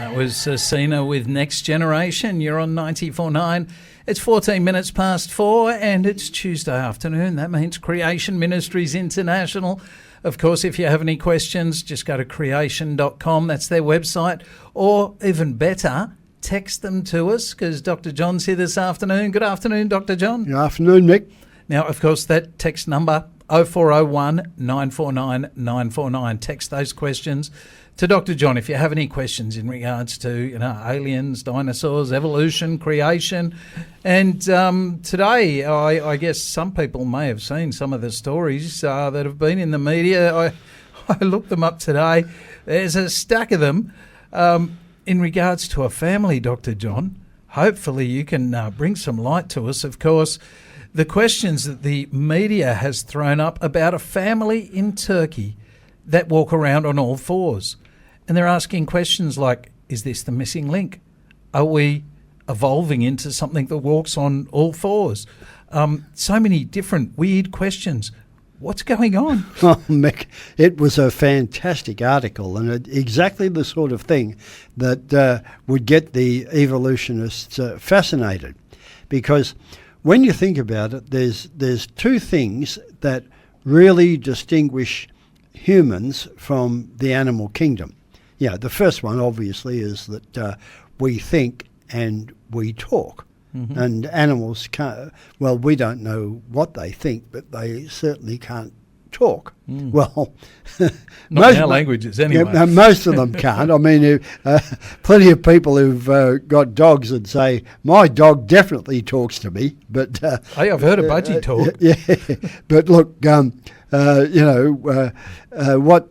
That was Sina with Next Generation. You're on 94.9. It's 14 minutes past 4 and it's Tuesday afternoon. That means Creation Ministries International. Of course, if you have any questions, just go to creation.com. That's their website. Or even better, text them to us because Dr. John's here this afternoon. Good afternoon, Dr. John. Good afternoon, Nick. Now, of course, that text number, 0401 949 949. Text those questions to Dr. John if you have any questions in regards to, aliens, dinosaurs, evolution, creation. And today, I guess some people may have seen some of the stories that have been in the media. I looked them up today. There's a stack of them in regards to a family, Dr. John. Hopefully you can bring some light to us. Of course, the questions that the media has thrown up about a family in Turkey that walk around on all fours. And they're asking questions like, is this the missing link? Are we evolving into something that walks on all fours? So many different weird questions. What's going on? Oh, Mick, it was a fantastic article and exactly the sort of thing that would get the evolutionists fascinated. Because when you think about it, there's two things that really distinguish humans from the animal kingdom. Yeah, the first one obviously is that we think and we talk. Mm-hmm. And animals can't, well, we don't know what they think, but they certainly can't talk. Mm. Well, not in our languages anyway. Yeah, most of them can't. I mean, plenty of people who've got dogs would say, my dog definitely talks to me. But hey, I've heard a budgie talk. Yeah, but look, what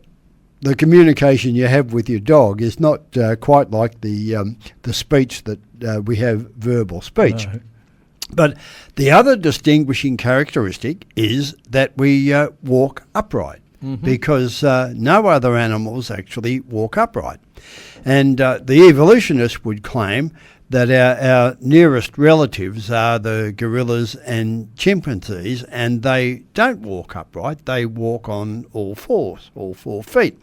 the communication you have with your dog is not quite like the speech that we have verbal speech. No. But the other distinguishing characteristic is that we walk upright, mm-hmm. because no other animals actually walk upright. And the evolutionists would claim that our nearest relatives are the gorillas and chimpanzees, and they don't walk upright, they walk on all fours, all 4 feet.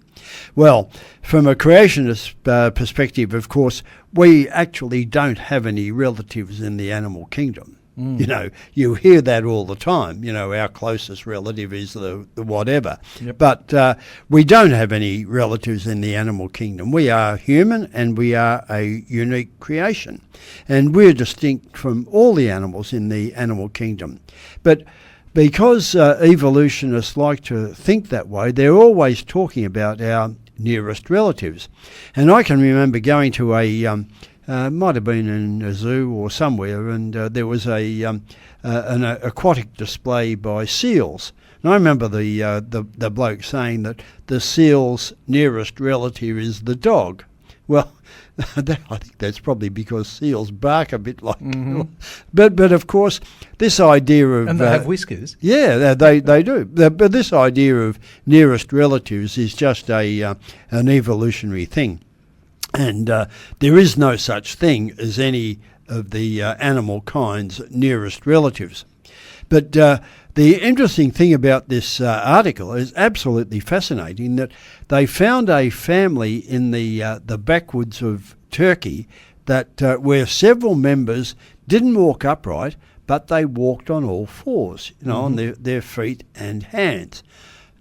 Well, from a creationist perspective, of course, we actually don't have any relatives in the animal kingdom. Mm. You hear that all the time. Our closest relative is the whatever. Yep. But we don't have any relatives in the animal kingdom. We are human and we are a unique creation. And we're distinct from all the animals in the animal kingdom. But because evolutionists like to think that way, they're always talking about our nearest relatives. And I can remember going to might have been in a zoo or somewhere, and there was an aquatic display by seals. And I remember the bloke saying that the seal's nearest relative is the dog. Well, I think that's probably because seals bark a bit like mm-hmm. But of course, this idea of... And they have whiskers. Yeah, they do. But this idea of nearest relatives is just an evolutionary thing. And there is no such thing as any of the animal kind's nearest relatives. But the interesting thing about this article is absolutely fascinating that they found a family in the backwoods of Turkey that where several members didn't walk upright, but they walked on all fours, mm-hmm. on their feet and hands.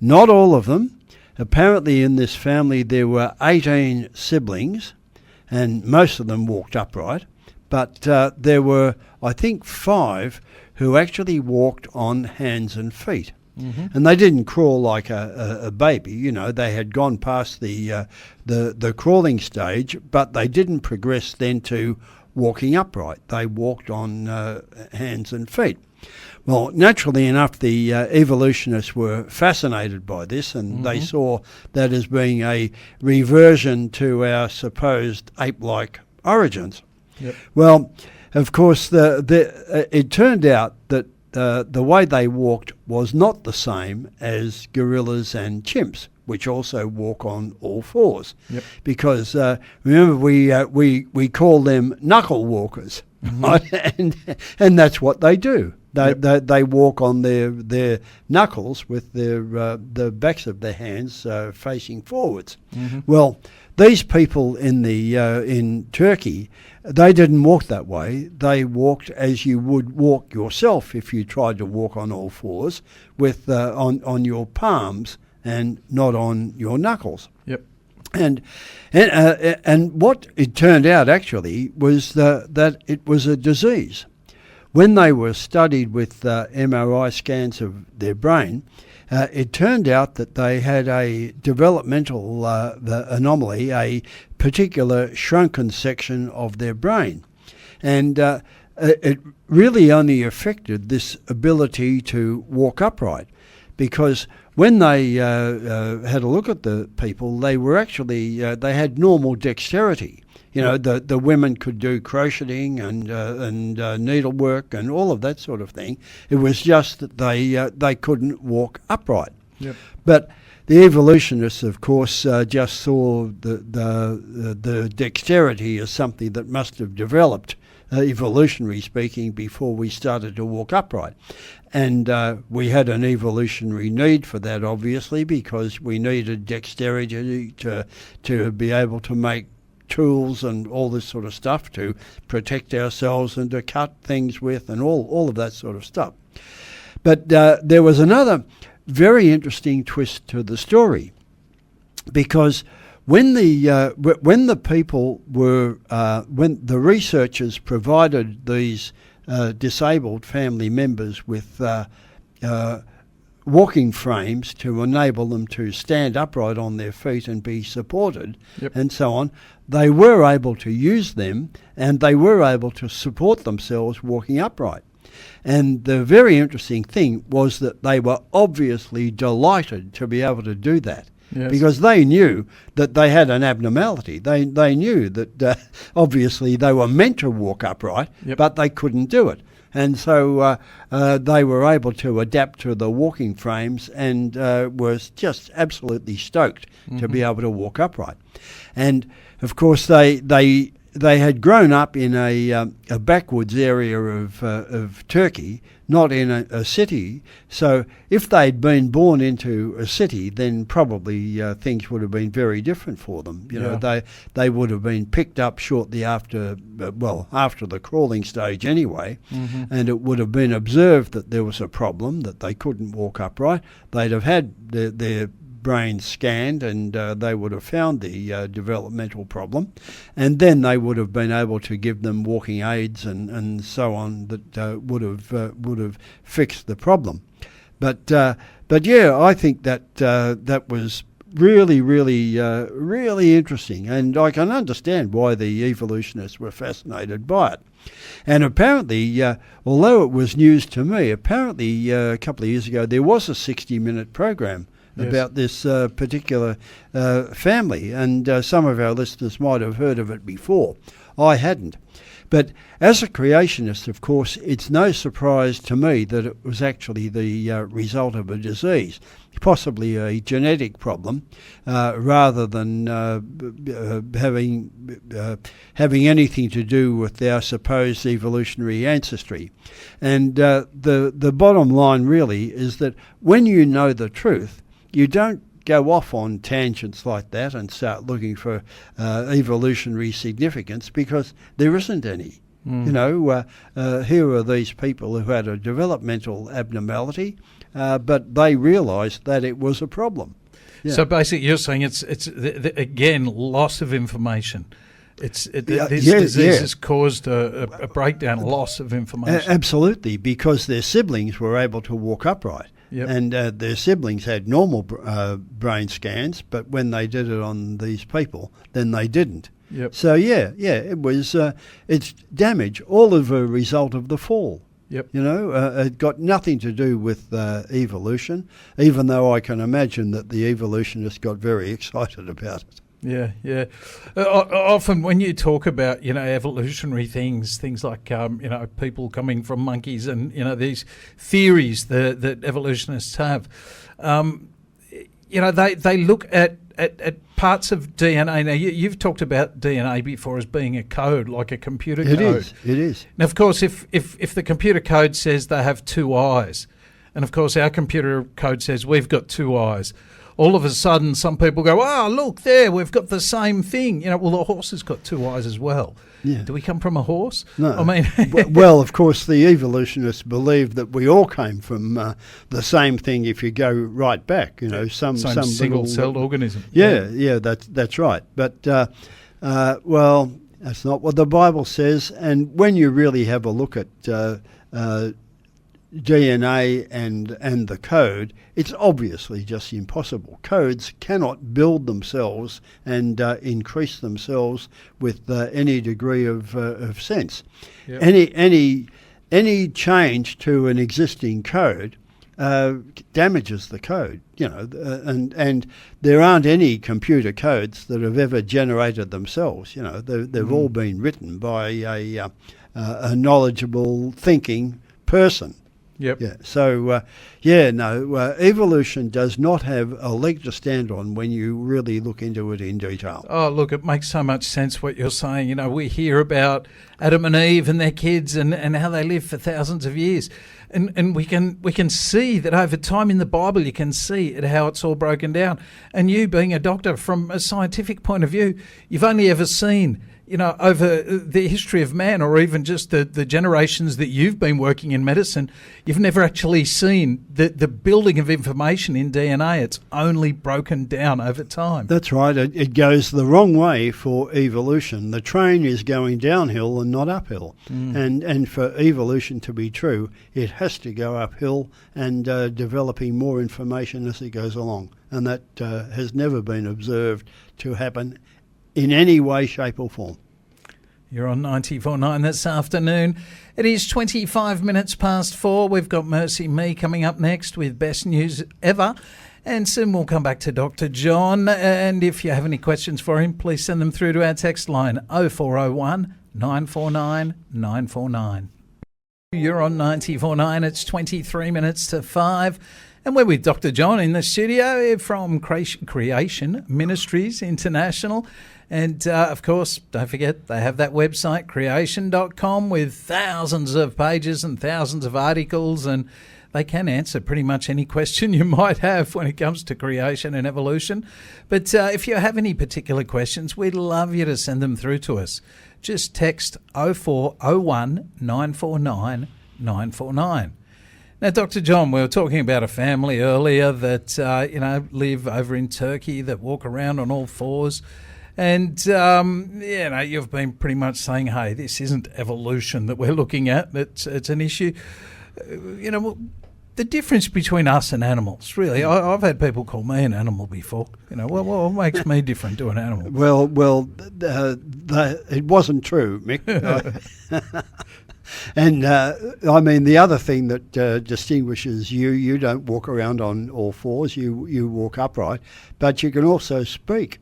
Not all of them. Apparently in this family there were 18 siblings, and most of them walked upright, but there were, I think, 5 who actually walked on hands and feet. Mm-hmm. And they didn't crawl like a baby, they had gone past the crawling stage, but they didn't progress then to walking upright. They walked on hands and feet. Well, naturally enough, the evolutionists were fascinated by this, and mm-hmm. they saw that as being a reversion to our supposed ape-like origins. Yep. Well, of course, it turned out that the way they walked was not the same as gorillas and chimps, which also walk on all fours. Yep. Because remember, we call them knuckle walkers, mm-hmm. right? And that's what they do. They walk on their knuckles with the backs of their hands facing forwards. Mm-hmm. Well, these people in Turkey, they didn't walk that way. They walked as you would walk yourself if you tried to walk on all fours, with on your palms and not on your knuckles. Yep. And what it turned out actually was that it was a disease. When they were studied with MRI scans of their brain, it turned out that they had a developmental anomaly, a particular shrunken section of their brain. And it really only affected this ability to walk upright, because when they had a look at the people, they were actually, they had normal dexterity. You know, the women could do crocheting and needlework and all of that sort of thing. It was just that they couldn't walk upright. Yep. But the evolutionists, of course, just saw the dexterity as something that must have developed, evolutionary speaking, before we started to walk upright. And we had an evolutionary need for that, obviously, because we needed dexterity to be able to make tools and all this sort of stuff, to protect ourselves and to cut things with, and all of that sort of stuff. But there was another very interesting twist to the story, because when the people were when the researchers provided these disabled family members with walking frames to enable them to stand upright on their feet and be supported, Yep. and so on, they were able to use them, and they were able to support themselves walking upright. And the very interesting thing was that they were obviously delighted to be able to do that. Yes. Because they knew that they had an abnormality. They knew that obviously they were meant to walk upright, Yep. but they couldn't do it. And so they were able to adapt to the walking frames, and was just absolutely stoked to be able to walk upright. And of course they had grown up in a backwoods area of Turkey, not in a city. So if they'd been born into a city, then probably things would have been very different for them. You know, they would have been picked up shortly after, after the crawling stage anyway, and it would have been observed that there was a problem, that they couldn't walk upright. They'd have had their brains scanned, and they would have found the developmental problem, and then they would have been able to give them walking aids and so on that would have fixed the problem. But yeah, I think that was really interesting, and I can understand why the evolutionists were fascinated by it. And apparently, although it was news to me, apparently a couple of years ago there was a 60-minute program about this particular family, and some of our listeners might have heard of it before. I hadn't. But as a creationist, of course, it's no surprise to me that it was actually the result of a disease, possibly a genetic problem, rather than having anything to do with our supposed evolutionary ancestry. And the bottom line really is that when you know the truth, you don't go off on tangents like that and start looking for evolutionary significance, because there isn't any. You know, here are these people who had a developmental abnormality, but they realised that it was a problem. Yeah. So basically, you're saying it's again loss of information. This disease has caused a breakdown, loss of information. Absolutely, because their siblings were able to walk upright. Yep. And their siblings had normal brain scans, but when they did it on these people, then they didn't. Yep. So it was it's damage, all of a result of the fall. Yep. You know, it got nothing to do with evolution, even though I can imagine that the evolutionists got very excited about it. Yeah. Often when you talk about, evolutionary things like, people coming from monkeys and, these theories that evolutionists have, they look at at parts of DNA. Now, you've talked about DNA before as being a code, like a computer It code. It is. Now, of course, if the computer code says they have two eyes, and of course our computer code says we've got two eyes, all of a sudden some people go, oh, look there, we've got the same thing. Well, the horse has got two eyes as well. Yeah. Do we come from a horse? No. I mean, well, of course, the evolutionists believe that we all came from the same thing. If you go right back, some single-celled organism. Yeah, that's right. But well, that's not what the Bible says. And when you really have a look at DNA and the code, it's obviously just impossible. Codes cannot build themselves and increase themselves with any degree of sense. Yep. Any change to an existing code damages the code, and there aren't any computer codes that have ever generated themselves. They've all been written by a knowledgeable, thinking person. Yep. Yeah. So, evolution does not have a leg to stand on when you really look into it in detail. Oh, look, it makes so much sense what you're saying. We hear about Adam and Eve and their kids and how they lived for thousands of years. And we can see that over time in the Bible, you can see how it's all broken down. And you, being a doctor, from a scientific point of view, you've only ever seen over the history of man, or even just the generations that you've been working in medicine, you've never actually seen the building of information in DNA. It's only broken down over time. That's right. It goes the wrong way for evolution. The train is going downhill and not uphill. And for evolution to be true, it has to go uphill and developing more information as it goes along. And that has never been observed to happen in any way, shape or form. You're on 94.9 this afternoon. It is 25 minutes past 4. We've got Mercy Me coming up next with Best News Ever. And soon we'll come back to Dr. John. And if you have any questions for him, please send them through to our text line 0401 949 949. You're on 94.9. It's 23 minutes to 5. And we're with Dr. John in the studio from Creation Ministries International. And, of course, don't forget, they have that website, creation.com, with thousands of pages and thousands of articles, and they can answer pretty much any question you might have when it comes to creation and evolution. But if you have any particular questions, we'd love you to send them through to us. Just text 0401 949 949. Now, Dr. John, we were talking about a family earlier that, live over in Turkey, that walk around on all fours. And, you've been pretty much saying, hey, this isn't evolution that we're looking at. It's an issue. The difference between us and animals, really. I've had people call me an animal before. What makes me different to an animal? Well, it wasn't true, Mick. And, the other thing that distinguishes you don't walk around on all fours, you walk upright, but you can also speak,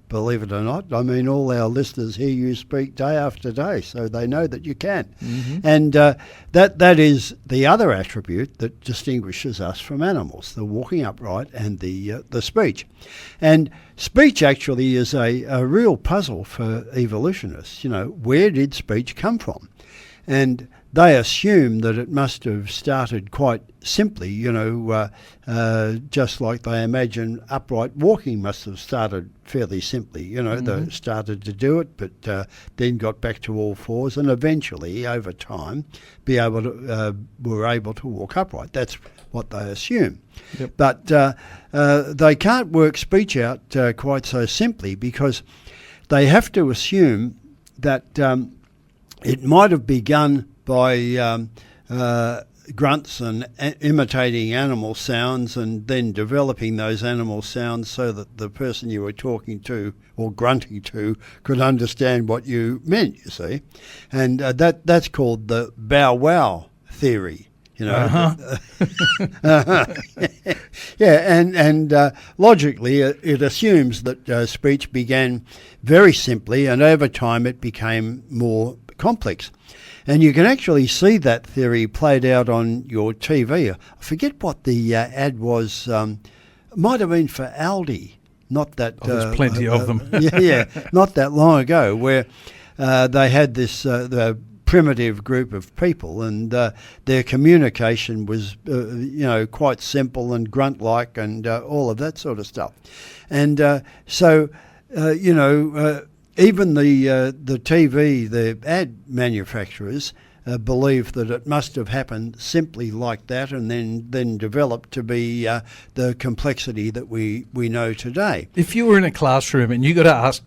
believe it or not. All our listeners hear you speak day after day, so they know that you can. Mm-hmm. And that is the other attribute that distinguishes us from animals, the walking upright and the speech. And speech actually is a real puzzle for evolutionists. Where did speech come from? And they assume that it must have started quite simply, just like they imagine upright walking must have started fairly simply. They started to do it, but then got back to all fours, and eventually, over time, were able to walk upright. That's what they assume. Yep. But they can't work speech out quite so simply, because they have to assume that it might have begun by grunts and imitating animal sounds, and then developing those animal sounds so that the person you were talking to or grunting to could understand what you meant, you see. And that's called the bow wow theory. And logically it assumes that speech began very simply, and over time it became more complex. And you can actually see that theory played out on your TV. I forget what the ad was. Might have been for Aldi. not that there's plenty of them. not that long ago, where they had this the primitive group of people, and their communication was quite simple and grunt-like and all of that sort of stuff. And even the TV, the ad manufacturers believe that it must have happened simply like that, and then developed to be the complexity that we know today. If you were in a classroom and you got to ask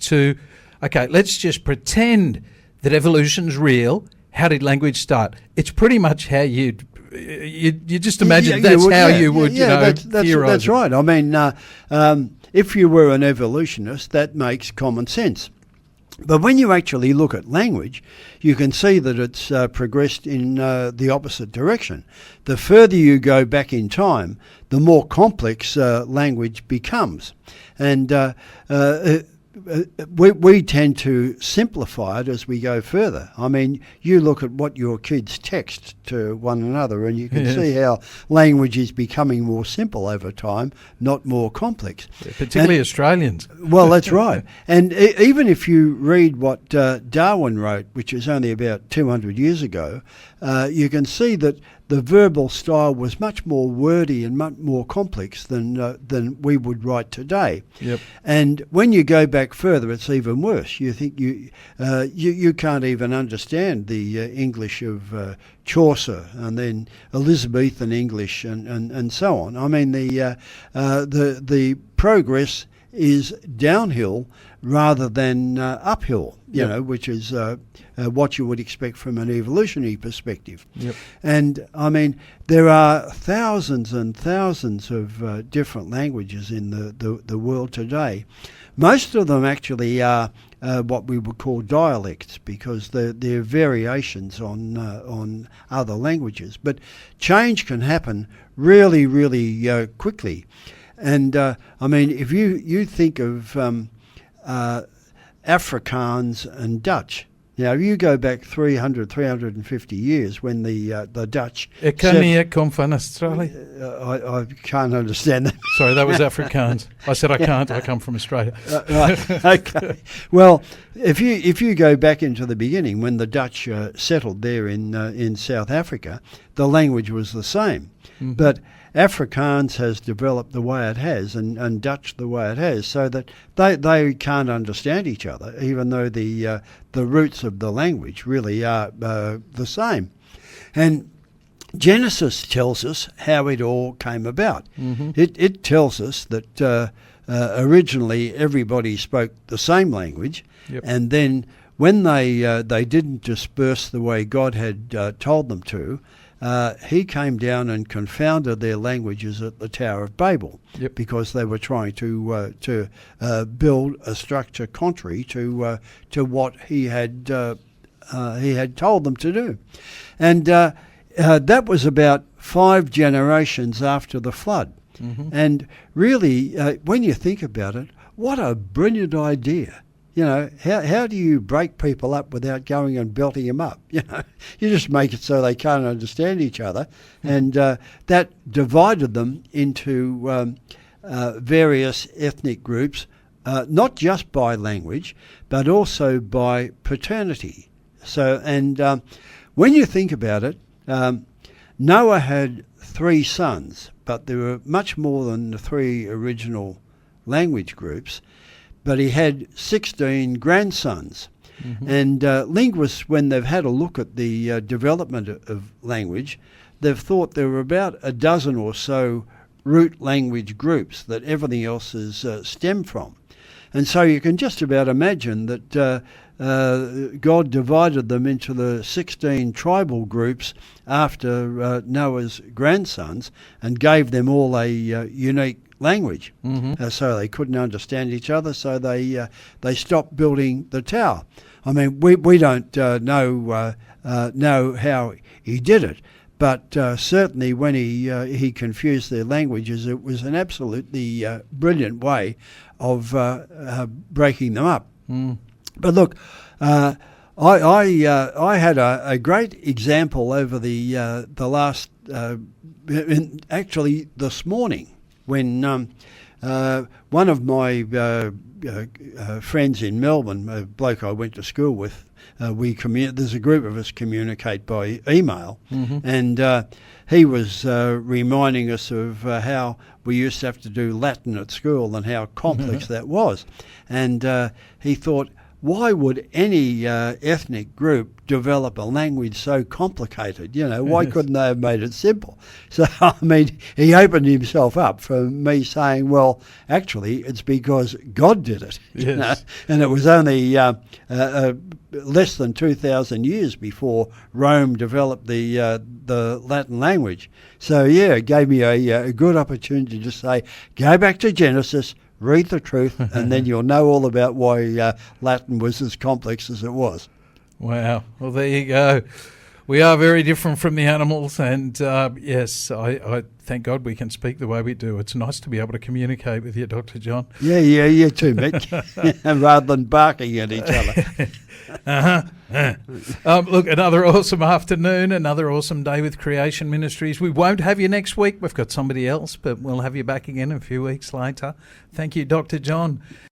okay, let's just pretend that evolution's real. How did language start? It's pretty much how you just imagine you would theorize. That's right. I mean, if you were an evolutionist, that makes common sense. But when you actually look at language, you can see that it's progressed in the opposite direction. The further you go back in time, the more complex language becomes. And we tend to simplify it as we go further. I mean, you look at what your kids text to one another, and you can see how language is becoming more simple over time, not more complex. Yeah, particularly Australians. Well, that's right. And even if you read what Darwin wrote, which is only about 200 years ago, you can see that the verbal style was much more wordy and much more complex than we would write today. Yep. And when you go back further, it's even worse. You think you can't even understand the English of Chaucer, and then Elizabethan English, and so on. I mean, the progress is downhill rather than uphill, which is what you would expect from an evolutionary perspective. Yep. And I mean, there are thousands and thousands of different languages in the world today. Most of them actually are what we would call dialects, because they're variations on other languages. But change can happen really, really quickly. And I mean, if you think of Afrikaans and Dutch. Now, if you go back 350 years when the Dutch... Ik kan niet come from Australia. I can't understand that. Sorry, that was Afrikaans. I said I can't. I come from Australia. Right. Okay. Well, if you go back into the beginning, when the Dutch settled there in South Africa, the language was the same. Mm-hmm. But Afrikaans has developed the way it has, and Dutch the way it has, so that they can't understand each other, even though the roots of the language really are the same. And Genesis tells us how it all came about. Mm-hmm. It tells us that originally everybody spoke the same language, yep. And then when they didn't disperse the way God had told them to, he came down and confounded their languages at the Tower of Babel, yep. Because they were trying to build a structure contrary to what he had told them to do, and that was about 5 generations after the flood. Mm-hmm. And really, when you think about it, what a brilliant idea. You know, how do you break people up without going and belting them up? You know, you just make it so they can't understand each other. And that divided them into various ethnic groups, not just by language, but also by paternity. So, and when you think about it, Noah had 3 sons, but there were much more than the 3 original language groups. But he had 16 grandsons. Mm-hmm. And linguists, when they've had a look at the development of language, they've thought there were about a dozen or so root language groups that everything else is stemmed from. And so you can just about imagine that God divided them into the 16 tribal groups after Noah's grandsons and gave them all a unique language. Mm-hmm. So they couldn't understand each other, so they stopped building the tower. I mean, we don't know how he did it, but certainly when he confused their languages, it was an absolutely brilliant way of breaking them up. Mm. But look, I had a great example over the last, actually this morning, when One of my friends in Melbourne, a bloke I went to school with, there's a group of us communicate by email, and he was reminding us of how we used to have to do Latin at school and how complex that was. And he thought, why would any ethnic group develop a language so complicated? Why couldn't they have made it simple? So, I mean, he opened himself up for me saying, well, actually, it's because God did it. Yes. And it was only less than 2,000 years before Rome developed the Latin language. So, yeah, it gave me a good opportunity to say, go back to Genesis, read the truth, and then you'll know all about why Latin was as complex as it was. Wow. Well, there you go. We are very different from the animals, and yes, I thank God we can speak the way we do. It's nice to be able to communicate with you, Dr. John. Yeah, you too, mate. Rather than barking at each other. Look, another awesome afternoon, another awesome day with Creation Ministries. We won't have you next week. We've got somebody else, but we'll have you back again a few weeks later. Thank you, Dr. John.